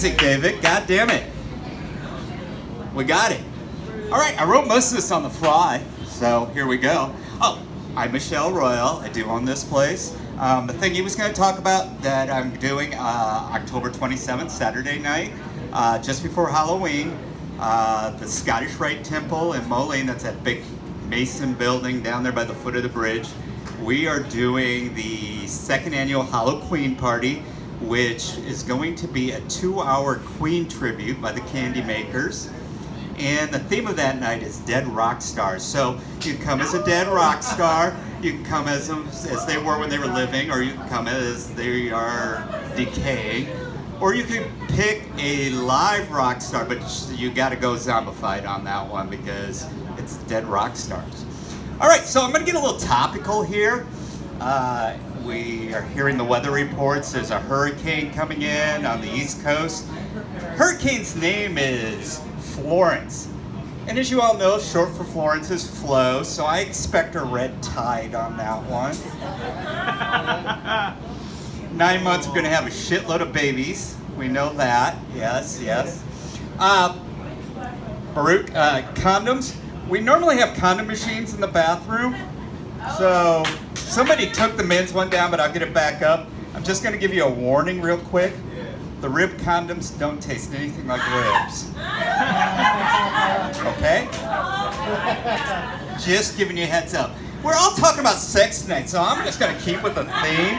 music, David. God damn it. We got it. All right, I wrote most of this on the fly, so here we go. Oh, I'm Michelle Royal. I do own this place. The thing he was going to talk about that I'm doing October 27th, Saturday night, just before Halloween, the Scottish Rite Temple in Moline, that's that big Mason building down there by the foot of the bridge. We are doing the second annual Hallow Queen Party, which is going to be a 2-hour Queen tribute by the Candy Makers. And the theme of that night is dead rock stars. So you can come as a dead rock star, you can come as they were when they were living, or you can come as they are decaying, or you can pick a live rock star, but you gotta go zombified on that one because it's dead rock stars. All right, so I'm gonna get a little topical here. We are hearing the weather reports. There's a hurricane coming in on the East Coast. Hurricane's name is Florence. And as you all know, short for Florence is Flo, so I expect a red tide on that one. 9 months, we're going to have a shitload of babies. We know that. Yes, yes. Baruch, condoms. We normally have condom machines in the bathroom. So somebody took the men's one down, but I'll get it back up. I'm just going to give you a warning real quick. The rib condoms don't taste anything like ribs. Okay? Just giving you a heads up. We're all talking about sex tonight, so I'm just going to keep with the theme.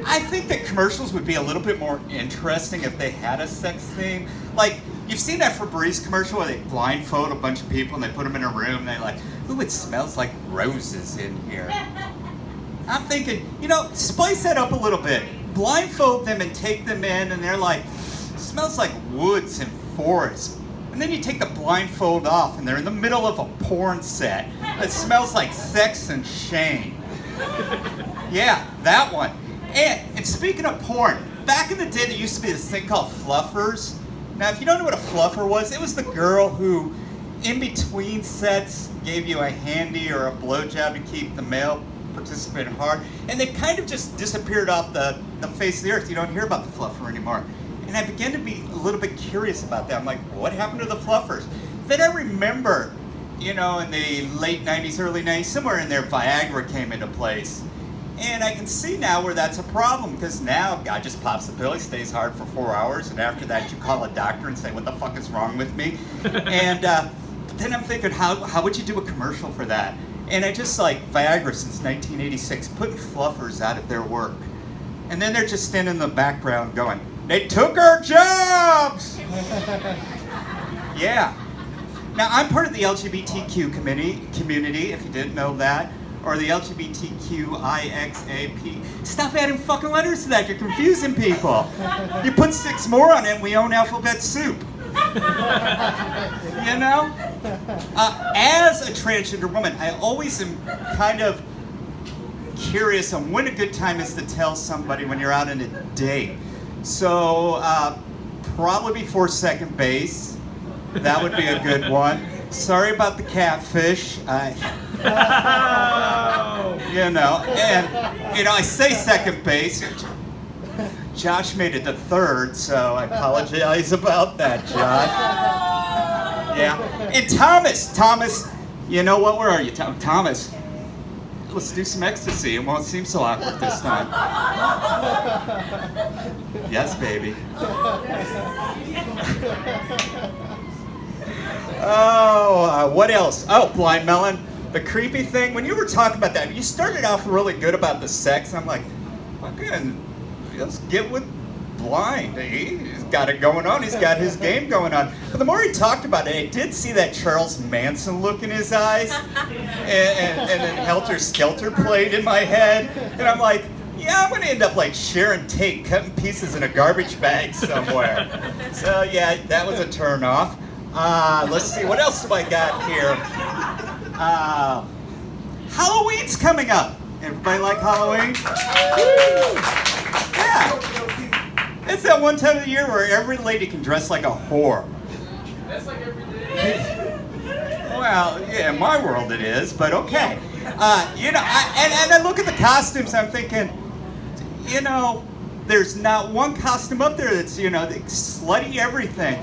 I think that commercials would be a little bit more interesting if they had a sex theme. Like, you've seen that Febreze commercial where they blindfold a bunch of people and they put them in a room and they're like, ooh, it smells like roses in here. I'm thinking, spice that up a little bit. Blindfold them and take them in, and they're like, smells like woods and forest. And then you take the blindfold off, and they're in the middle of a porn set. It smells like sex and shame. Yeah, that one. And speaking of porn, back in the day, there used to be this thing called fluffers. Now, if you don't know what a fluffer was, it was the girl who, in between sets, gave you a handy or a blowjob to keep the male participant hard, and they've kind of just disappeared off the face of the earth. You don't hear about the fluffer anymore. And I began to be a little bit curious about that. I'm like, what happened to the fluffers? Then I remember, in the late 90s, early 90s, somewhere in there, Viagra came into place. And I can see now where that's a problem, because now God just pops the pill, he stays hard for 4 hours, and after that you call a doctor and say, what the fuck is wrong with me? And then I'm thinking, how would you do a commercial for that? And I just Viagra since 1986, putting fluffers out of their work. And then they're just standing in the background going, they took our jobs! Yeah. Now, I'm part of the LGBTQ community, if you didn't know that, or the LGBTQIXAP. Stop adding fucking letters to that, you're confusing people. You put 6 more on it and we own alphabet soup. As a transgender woman, I always am kind of curious on when a good time is to tell somebody when you're out on a date. So, probably before second base. That would be a good one. Sorry about the catfish. I say second base. Josh made it to third, so I apologize about that, Josh. Yeah. And Thomas, you know what? Where are you, Thomas? Let's do some ecstasy. It won't seem so awkward this time. Yes, baby. Oh, what else? Oh, Blind Melon. The creepy thing. When you were talking about that, you started off really good about the sex. I'm like, fucking, let's get with Blind. He's got it going on. He's got his game going on. But the more he talked about it, I did see that Charles Manson look in his eyes. And then Helter Skelter played in my head. And I'm like, yeah, I'm going to end up like Sharon Tate cutting pieces in a garbage bag somewhere. So, yeah, that was a turn off. Let's see, what else have I got here? Halloween's coming up. Everybody like Halloween? Yeah. It's that one time of the year where every lady can dress like a whore. That's like every day. Well, yeah, in my world it is, but okay. And I look at the costumes, I'm thinking, There's not one costume up there that's, slutty everything.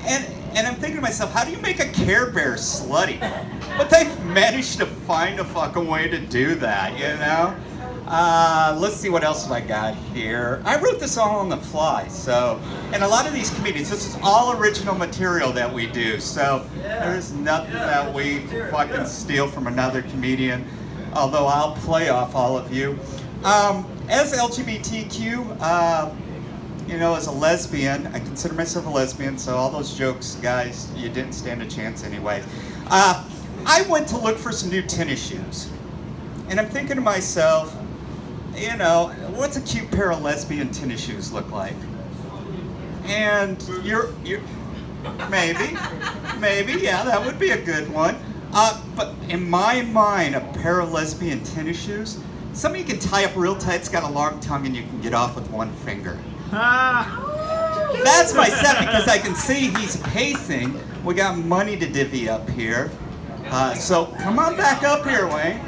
And I'm thinking to myself, how do you make a Care Bear slutty? But they've managed to find a fucking way to do that, Let's see what else have I got here. I wrote this all on the fly, and a lot of these comedians, this is all original material that we do, so there's nothing that we fucking steal from another comedian, although I'll play off all of you. As LGBTQ, as a lesbian, I consider myself a lesbian, so all those jokes, guys, you didn't stand a chance anyway. I went to look for some new tennis shoes, and I'm thinking to myself, what's a cute pair of lesbian tennis shoes look like? And you're maybe, yeah, that would be a good one. But in my mind, a pair of lesbian tennis shoes, something you can tie up real tight, it's got a long tongue, and you can get off with one finger. That's my set, because I can see he's pacing. We got money to divvy up here. So come on back up here, Wayne.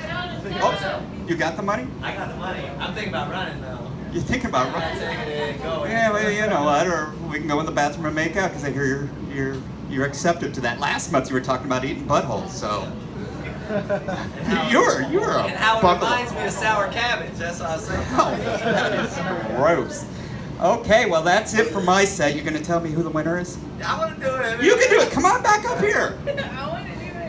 Oh, you got the money? I got the money. I'm thinking about running, though. You're thinking about running? Yeah, well, you know what? Or we can go in the bathroom and make out, because I hear you're accepted to that. Last month you were talking about eating buttholes, so... You're a and how it reminds me of sour cabbage. That's what I was saying. Oh, that is gross. Okay, well that's it for my set. You're gonna tell me who the winner is? I want to do it. You can do it. Come on back up here.